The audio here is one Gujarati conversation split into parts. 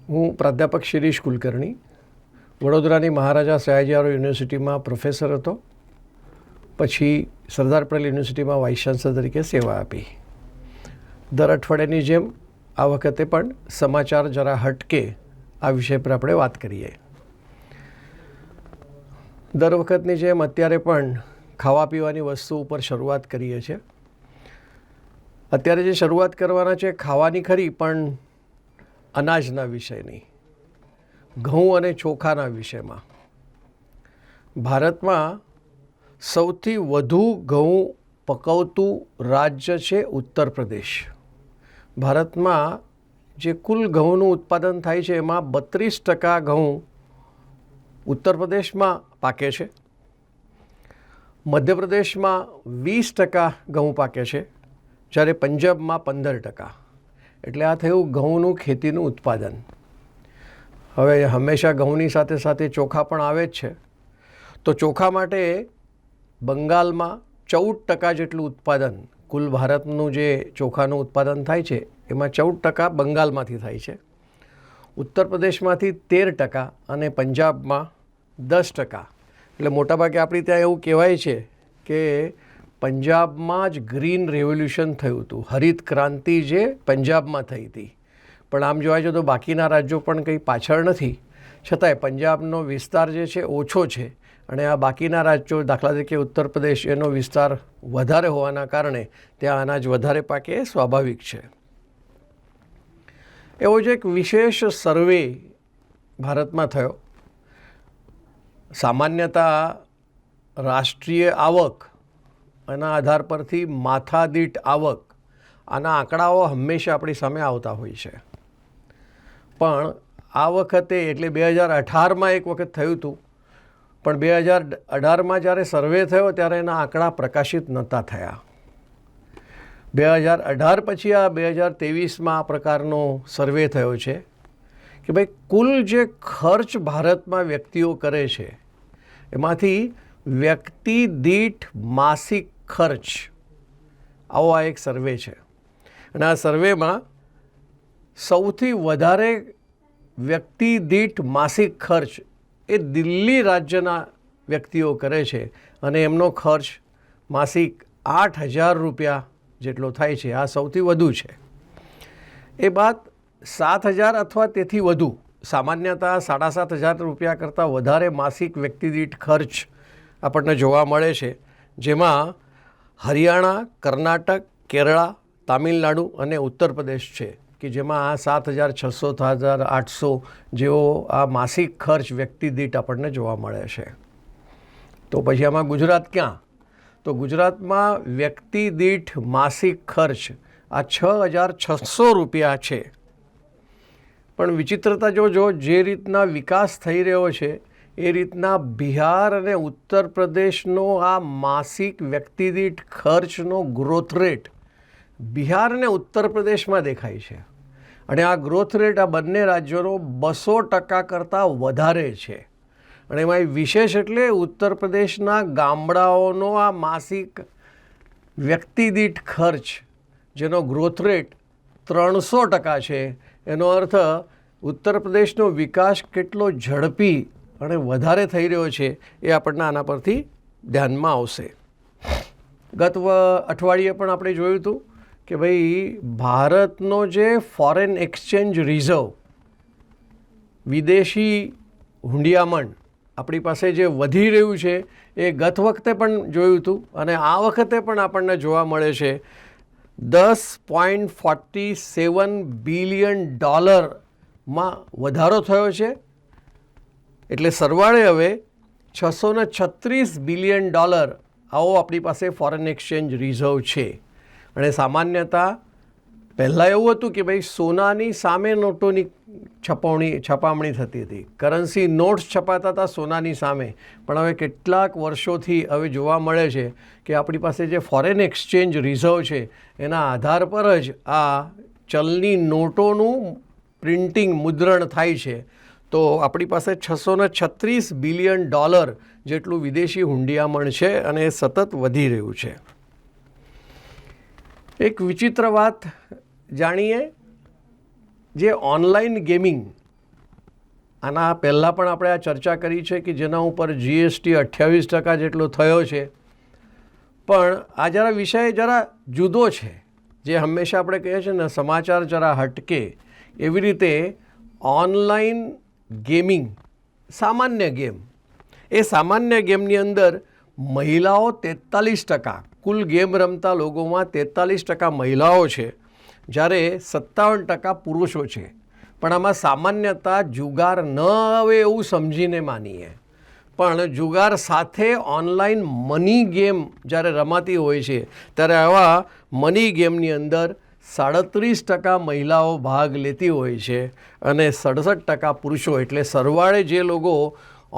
હું પ્રાધ્યાપક શિરીષ કુલકર્ણી વડોદરાની મહારાજા સયાજીરાવ યુનિવર્સિટીમાં પ્રોફેસર હતો. પછી સરદાર પટેલ યુનિવર્સિટીમાં વાઇસ ચાન્સલર તરીકે સેવા આપી. દર અઠવાડિયાની જેમ આ વખતે પણ સમાચાર જરા હટકે આ વિષય પર આપણે વાત કરીએ. દર વખતની જેમ અત્યારે પણ ખાવા પીવાની વસ્તુ ઉપર શરૂઆત કરીએ છીએ. અત્યારે જે શરૂઆત કરવાના છે ખાવાની ખરી, પણ અનાજના વિષયની, ઘઉં અને ચોખાના વિષયમાં. ભારતમાં સૌથી વધુ ઘઉં પકવતું રાજ્ય છે ઉત્તર પ્રદેશ. ભારતમાં જે કુલ ઘઉંનું ઉત્પાદન થાય છે એમાં 32% ઘઉં ઉત્તર પ્રદેશમાં પાકે છે. મધ્યપ્રદેશમાં 20% ઘઉં પાકે છે, જ્યારે પંજાબમાં 15%. એટલે આ થયું ઘઉંનું ખેતીનું ઉત્પાદન. હવે હંમેશા ઘઉંની સાથે સાથે ચોખા પણ આવે જ છે. તો ચોખા માટે બંગાળમાં 14% જેટલું ઉત્પાદન, કુલ ભારતનું જે ચોખાનું ઉત્પાદન થાય છે એમાં 14% બંગાળમાંથી થાય છે, ઉત્તર પ્રદેશમાંથી 13% અને પંજાબમાં 10%. એટલે મોટાભાગે આપણી ત્યાં એવું કહેવાય છે કે પંજાબમાં જ ગ્રીન રેવોલ્યુશન થયું હતું, હરિત ક્રાંતિ જે પંજાબમાં થઈ હતી. પણ આમ જોવા જઈએ તો બાકીના રાજ્યો પણ કંઈ પાછળ નથી, છતાંય પંજાબનો વિસ્તાર જે છે ઓછો છે અને આ બાકીના રાજ્યો, દાખલા તરીકે ઉત્તર પ્રદેશ, એનો વિસ્તાર વધારે હોવાના કારણે ત્યાં અનાજ વધારે પાકે એ સ્વાભાવિક છે. એવો જ એક વિશેષ સર્વે ભારતમાં થયો. સામાન્યતા રાષ્ટ્રીય આવક એના આધાર પરથી માથાદીઠ આવક, આના આંકડાઓ હંમેશા આપણી સામે આવતા હોય છે. પણ આ વખતે એટલે 2018માં એક વખત થયું હતું, પણ 2018માં જ્યારે સર્વે થયો ત્યારે એના આંકડા પ્રકાશિત નહોતા થયા. 2018 પછી આ 2023માં આ પ્રકારનો સર્વે થયો છે કે ભાઈ કુલ જે ખર્ચ ભારતમાં વ્યક્તિઓ કરે છે એમાંથી વ્યક્તિ દીઠ માસિક ખર્ચ, આવો આ એક સર્વે છે. અને આ સર્વેમાં સૌથી વધારે વ્યક્તિ દીઠ માસિક ખર્ચ એ દિલ્હી રાજ્યના વ્યક્તિઓ કરે છે અને એમનો ખર્ચ માસિક 8,000 રૂપિયા જેટલો થાય છે. આ સૌથી વધુ છે. એ બાદ 7,000 અથવા તેથી વધુ, સામાન્યતા 7,500 રૂપિયા કરતાં વધારે માસિક વ્યક્તિ દીઠ ખર્ચ આપણને જોવા મળે છે, જેમાં હરિયાણા, કર્ણાટક, કેરળ, તામિલનાડુ અને ઉત્તર પ્રદેશ છે કે જેમાં આ 7,600, 7,800 જેવો આ માસિક ખર્ચ વ્યક્તિ દીઠ આપણને જોવા મળે છે. તો પછી આમાં ગુજરાત ક્યાં? તો ગુજરાતમાં વ્યક્તિ દીઠ માસિક ખર્ચ આ 6,600 રૂપિયા છે. પણ વિચિત્રતા જોજો, જે રીતના વિકાસ થઈ રહ્યો છે એ રીતના બિહાર અને ઉત્તર પ્રદેશનો આ માસિક વ્યક્તિ દીઠ ખર્ચનો ગ્રોથ રેટ બિહાર અને ઉત્તર પ્રદેશમાં દેખાય છે. અને આ ગ્રોથ રેટ આ બંને રાજ્યોનો 200% કરતાં વધારે છે. અને એમાં વિશેષ એટલે ઉત્તર પ્રદેશના ગામડાઓનો આ માસિક વ્યક્તિ દીઠ ખર્ચ જેનો ગ્રોથ રેટ 300% છે. એનો અર્થ ઉત્તર પ્રદેશનો વિકાસ કેટલો ઝડપી અને વધારે થઈ રહ્યો છે એ આપણને આના પરથી ધ્યાનમાં આવશે. ગત અઠવાડિયે પણ આપણે જોયું હતું કે ભાઈ ભારતનો જે ફોરેન એક્સચેન્જ રિઝર્વ, વિદેશી હુંડિયામણ આપણી પાસે જે વધી રહ્યું છે એ ગત વખતે પણ જોયું હતું અને આ વખતે પણ આપણને જોવા મળે છે. $10.47 બિલિયન માં વધારો થયો છે. એટલે સરવાળે હવે $636 બિલિયન આવો આપણી પાસે ફોરેન એક્સચેન્જ રિઝર્વ છે. અને સામાન્યતા પહેલાં એવું હતું કે ભાઈ સોનાની સામે નોટોની છપામણી થતી હતી, કરન્સી નોટ્સ છપાતા હતા સોનાની સામે. પણ હવે કેટલાક વર્ષોથી હવે જોવા મળે છે કે આપણી પાસે જે ફોરેન એક્સચેન્જ રિઝર્વ છે એના આધાર પર જ આ ચલની નોટોનું પ્રિન્ટિંગ, મુદ્રણ થાય છે. તો આપણી પાસે $636 બિલિયન જેટલું વિદેશી હુંડિયામણ છે અને એ સતત વધી રહ્યું છે. એક વિચિત્ર વાત જાણીએ, જે ઓનલાઈન ગેમિંગ આના પહેલાં પણ આપણે આ ચર્ચા કરી છે કે જેના ઉપર GST 28% જેટલો થયો છે. પણ આ જરા વિષય જરા જુદો છે. જે હંમેશા આપણે કહીએ છીએ ને સમાચાર જરા હટકે, એવી રીતે ઓનલાઈન ગેમિંગ, સામાન્ય ગેમ, એ સામાન્ય ગેમની અંદર મહિલાઓ 43%, કુલ ગેમ રમતા લોકોમાં 43% મહિલાઓ છે, જ્યારે 57% પુરુષો છે. પણ આમાં સામાન્યતા જુગાર ન આવે એવું સમજીને માનીએ, પણ જુગાર સાથે ઓનલાઈન મની ગેમ જ્યારે રમાતી હોય છે ત્યારે આવા મની ગેમની અંદર 37% મહિલાઓ ભાગ લેતી હોય છે અને 67% પુરુષો. એટલે સરવાળે જે લોકો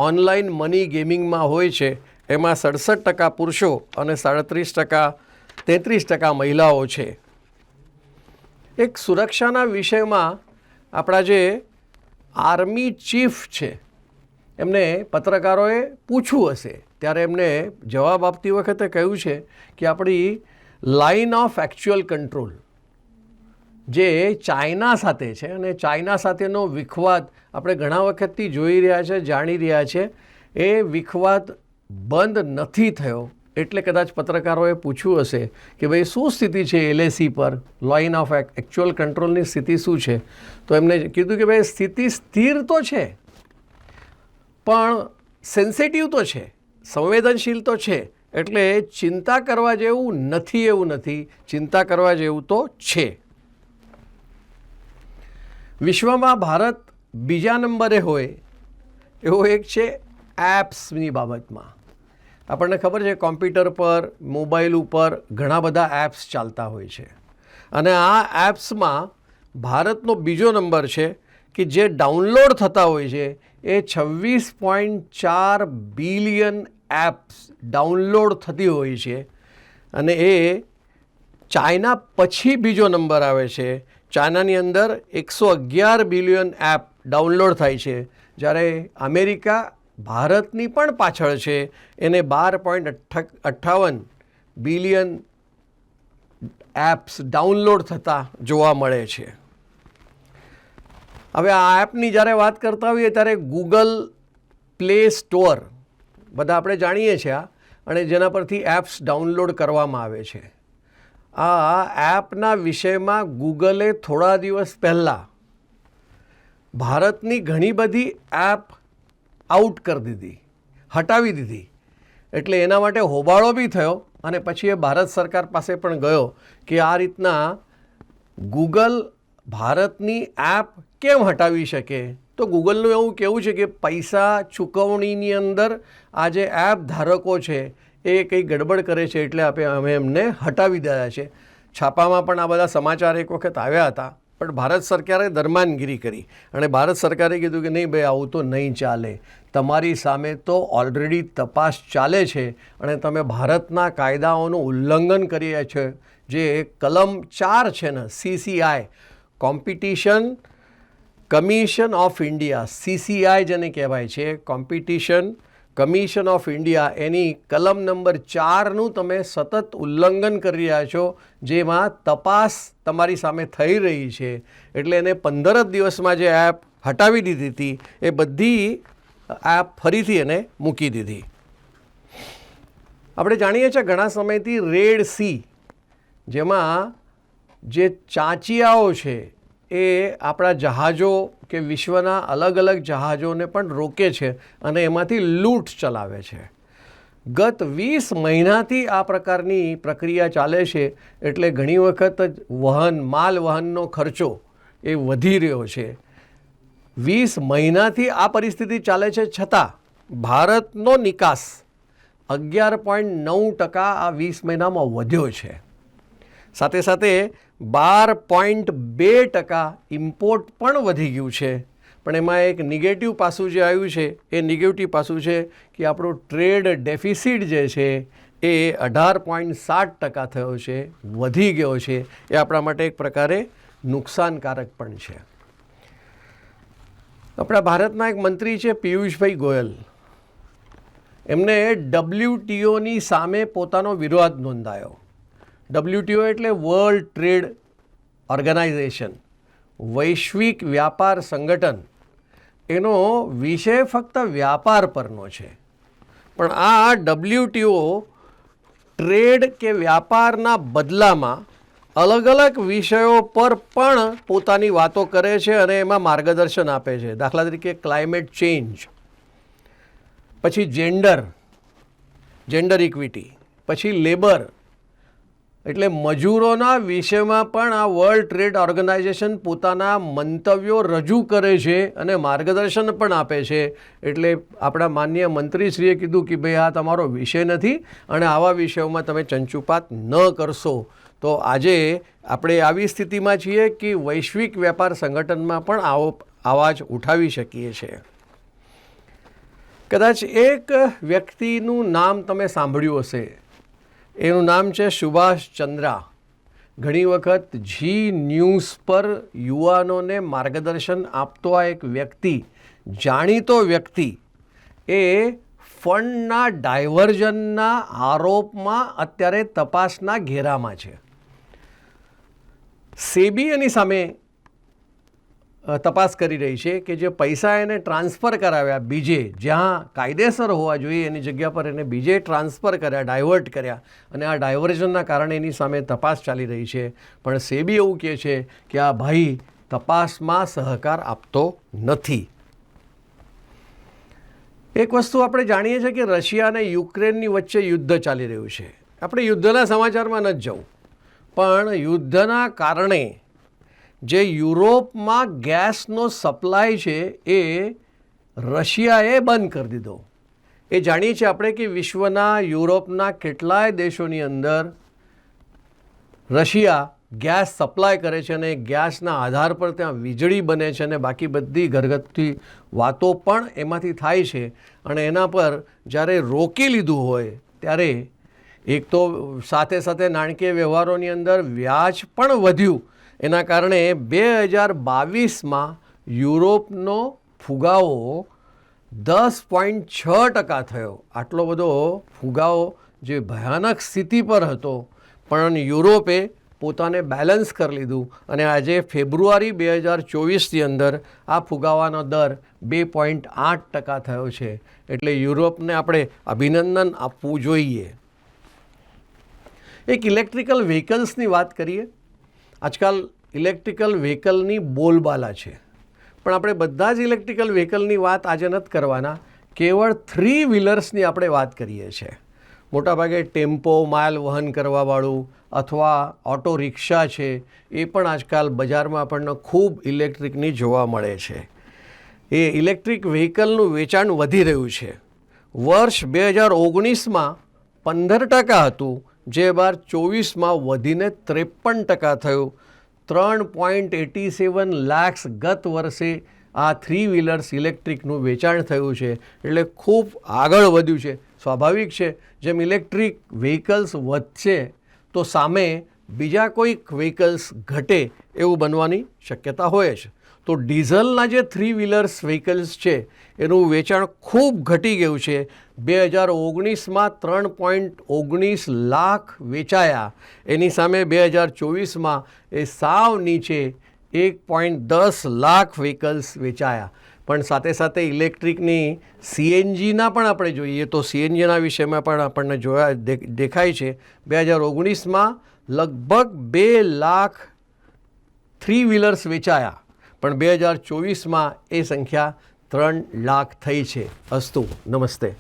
ઓનલાઈન મની ગેમિંગમાં હોય છે એમાં 67% પુરુષો અને 33% મહિલાઓ છે. એક સુરક્ષાના વિષયમાં આપણા જે આર્મી ચીફ છે એમને પત્રકારોએ પૂછ્યું હશે ત્યારે એમને જવાબ આપતી વખતે કહ્યું છે કે આપણી લાઇન ઓફ એકચ્યુઅલ કંટ્રોલ જે ચાઇના સાથે છે, અને ચાઇના સાથેનો વિખવાદ આપણે ઘણા વખતથી જોઈ રહ્યા છે, જાણી રહ્યા છે, એ વિખવાદ બંધ નથી થયો. એટલે કદાચ પત્રકારોએ પૂછ્યું હશે કે ભાઈ શું સ્થિતિ છે LAC પર, લાઇન ઓફ એકચ્યુઅલ કંટ્રોલની સ્થિતિ શું છે. તો એમને કીધું કે ભાઈ સ્થિતિ સ્થિર તો છે, પણ સેન્સિટિવ તો છે, સંવેદનશીલ તો છે, એટલે ચિંતા કરવા જેવું નથી એવું નથી, ચિંતા કરવા જેવું તો છે. વિશ્વમાં ભારત બીજા નંબરે હોય એવો એક છે એપ્સની બાબતમાં. આપણને ખબર છે કોમ્પ્યુટર પર, મોબાઈલ ઉપર ઘણા બધા એપ્સ ચાલતા હોય છે, અને આ એપ્સમાં ભારતનો બીજો નંબર છે કે જે ડાઉનલોડ થતા હોય છે એ 26.4 બિલિયન એપ્સ ડાઉનલોડ થતી હોય છે, અને એ ચાઇના પછી બીજો નંબર આવે છે. ચાઇનાની અંદર 111 બિલિયન એપ ડાઉનલોડ થાય છે, જ્યારે અમેરિકા ભારતની પણ પાછળ છે, એને 12.58 બિલિયન એપ્સ ડાઉનલોડ થતા જોવા મળે છે. હવે આ એપની જ્યારે વાત કરતા હોઈએ ત્યારે ગૂગલ પ્લે સ્ટોર બધા આપણે જાણીએ છીએ અને જેના પરથી એપ્સ ડાઉનલોડ કરવામાં આવે છે. આ એપના વિષયમાં ગૂગલે થોડા દિવસ પહેલાં ભારતની ઘણી બધી એપ આઉટ કરી દીધી, હટાવી દીધી. એટલે એના માટે હોબાળો બી થયો અને પછી એ ભારત સરકાર પાસે પણ ગયો કે આ રીતના ગૂગલ ભારતની એપ કેમ હટાવી શકે. તો ગૂગલનું એવું કહેવું છે કે પૈસા ચૂકવણીની અંદર આ જે એપ ધારકો છે એ કંઈ ગડબડ કરે છે, એટલે અમે એમને હટાવી દીધા છે. છાપામાં પણ આ બધા સમાચાર એક વખત આવ્યા હતા, પણ ભારત સરકારે દરમાનગીરી કરી અને ભારત સરકારે કીધું કે નહીં ભાઈ, આવું તો નહીં ચાલે, તમારી સામે તો ઓલરેડી તપાસ ચાલે છે અને તમે ભારતના કાયદાઓનું ઉલ્લંઘન કરી છે. જે કલમ 4 છે ને, CCI, competition commission of India, CCI જેને કહેવાય છે, કોમ્પિટિશન કમિશન ઓફ ઇન્ડિયા, એની કલમ નંબર 4નું તમે સતત ઉલ્લંઘન કરી રહ્યા છો, જેમાં તપાસ તમારી સામે થઈ રહી છે. એટલે એને 15 જ દિવસમાં જે એપ હટાવી દીધી હતી એ બધી એપ ફરીથી એને મૂકી દીધી. આપણે જાણીએ છીએ ઘણા સમયથી રેડ સી, જેમાં જે ચાંચિયાઓ છે એ આપણા જહાજો કે વિશ્વના અલગ અલગ જહાજોને પણ રોકે છે અને એમાંથી લૂંટ ચલાવે છે. ગત 20 મહિનાથી આ પ્રકારની પ્રક્રિયા ચાલે છે, એટલે ઘણી વખત માલ વહનનો ખર્ચો એ વધી રહ્યો છે. 20 મહિનાથી આ પરિસ્થિતિ ચાલે છે, છતાં ભારતનો નિકાસ 11.9% આ 20 મહિનામાં વધ્યો છે. સાથે સાથે 12.2% ઇમ્પોર્ટ પણ વધી ગયું છે. પણ એમાં એક નેગેટિવ પાસું જે આવ્યું છે એ નેગેટિવ પાસું છે કે આપણો ટ્રેડ ડેફિસિટ જે છે એ 18.7% થયો છે, વધી ગયો છે. એ આપણા માટે એક પ્રકારે નુકસાનકારક પણ છે. આપણા ભારતના એક મંત્રી છે પિયુષભાઈ ગોયલ, એમને WTOની સામે પોતાનો વિરોધ નોંધાયો. WTO એટલે વર્લ્ડ ટ્રેડ ઓર્ગેનાઇઝેશન, વૈશ્વિક વ્યાપાર સંગઠન. એનો વિષય ફક્ત વ્યાપાર પરનો છે, પણ આ WTO ટ્રેડ કે વ્યાપારના બદલામાં અલગ અલગ વિષયો પર પણ પોતાની વાતો કરે છે અને એમાં માર્ગદર્શન આપે છે. દાખલા તરીકે ક્લાઇમેટ ચેન્જ, પછી જેન્ડર ઇક્વિટી, પછી લેબર, એટલે મજૂરોના વિષયમાં પણ આ વર્લ્ડ ટ્રેડ ઓર્ગેનાઇઝેશન પોતાના મંતવ્યો રજૂ કરે છે અને માર્ગદર્શન પણ આપે છે. એટલે આપણા માનનીય મંત્રીશ્રીએ કીધું કે ભાઈ આ તમારો વિષય નથી અને આવા વિષયોમાં તમે ચંચુપાત ન કરશો. તો આજે આપણે આવી સ્થિતિમાં છીએ કે વૈશ્વિક વેપાર સંગઠનમાં પણ આવો અવાજ ઉઠાવી શકીએ છીએ. કદાચ એક વ્યક્તિનું નામ તમે સાંભળ્યું હશે, એનું નામ છે સુભાષ ચંદ્રા. ઘણી વખત ઝી ન્યૂઝ પર યુવાનોને માર્ગદર્શન આપતો આ એક વ્યક્તિ, જાણીતો વ્યક્તિ, એ ફંડના ડાયવર્ઝનના આરોપમાં અત્યારે તપાસના ઘેરામાં છે. સેબી એની સામે તપાસ કરી રહી છે કે જે પૈસા એને ટ્રાન્સફર કરાવ્યા બીજે, જ્યાં કાયદેસર હોવા જોઈએ એની જગ્યા પર એને બીજે ટ્રાન્સફર કર્યા, ડાયવર્ટ કર્યા, અને આ ડાયવર્ઝનના કારણે એની સામે તપાસ ચાલી રહી છે. પણ સેબી એવું કહે છે કે આ ભાઈ તપાસમાં સહકાર આપતો નથી. એક વસ્તુ આપણે જાણીએ છીએ કે રશિયા અને યુક્રેનની વચ્ચે યુદ્ધ ચાલી રહ્યું છે. આપણે યુદ્ધના સમાચારમાં નથી જવું, પણ યુદ્ધના કારણે જે યુરોપમાં ગેસનો સપ્લાય છે એ રશિયાએ બંધ કરી દીધો. એ જાણીએ છીએ આપણે કે વિશ્વના યુરોપના કેટલાય દેશોની અંદર રશિયા ગેસ સપ્લાય કરે છે અને ગેસના આધાર પર ત્યાં વીજળી બને છે અને બાકી બધી ઘરગથ્થું વાતો પણ એમાંથી થાય છે. અને એના પર જ્યારે રોકી લીધું હોય ત્યારે એક તો સાથે સાથે નાણાકીય વ્યવહારોની અંદર વ્યાજ પણ વધ્યું. એના કારણે 2022માં યુરોપનો ફુગાવો 10.6% થયો. આટલો બધો ફુગાવો જે ભયાનક સ્થિતિ પર હતો, પણ યુરોપે પોતાને બેલેન્સ કરી લીધું અને આજે ફેબ્રુઆરી 2024ની અંદર આ ફુગાવાનો દર 2.8% થયો છે. એટલે યુરોપને આપણે અભિનંદન આપવું જોઈએ. એક ઇલેક્ટ્રિકલ વ્હીકલ્સની વાત કરીએ. આજકાલ ઇલેક્ટ્રિકલ વ્હીકલની બોલબાલા છે, પણ આપણે બધા જ ઇલેક્ટ્રિકલ વ્હીકલની વાત આજે નથી કરવાના. કેવળ 3 વ્હીલર્સની આપણે વાત કરીએ છીએ. મોટાભાગે ટેમ્પો, માલ વહન કરવાવાળું અથવા ઓટો રિક્ષા છે, એ પણ આજકાલ બજારમાં આપણને ખૂબ ઇલેક્ટ્રિકની જોવા મળે છે. એ ઇલેક્ટ્રિક વ્હીકલનું વેચાણ વધી રહ્યું છે. વર્ષ 2019માં 15% હતું, જે 2024માં વધીને 53% થયું. 3.87 લાખ ગત વર્ષે આ 3 વ્હીલર્સ ઇલેક્ટ્રિકનું વેચાણ થયું છે. એટલે ખૂબ આગળ વધ્યું છે. સ્વાભાવિક છે, જેમ ઇલેક્ટ્રિક વ્હીકલ્સ વધશે તો સામે બીજા કોઈક વ્હીકલ્સ ઘટે એવું બનવાની શક્યતા હોય છે. તો ડીઝલના જે 3 વ્હીલર્સ વ્હીકલ્સ છે એનું વેચાણ ખૂબ ઘટી ગયું છે. 2019માં 3.19 લાખ વેચાયા, એની સામે 2024માં એ સાવ નીચે 1.10 લાખ વ્હીકલ્સ વેચાયા. પણ સાથે સાથે ઇલેક્ટ્રિકની CNGના પણ આપણે જોઈએ તો CNGના વિષયમાં પણ આપણને જોયા દેખાય છે. 2019માં લગભગ 2 લાખ 3 વ્હીલર્સ વેચાયા, પણ 2024માં એ સંખ્યા 3 લાખ થઈ છે. અસ્તુ, નમસ્તે.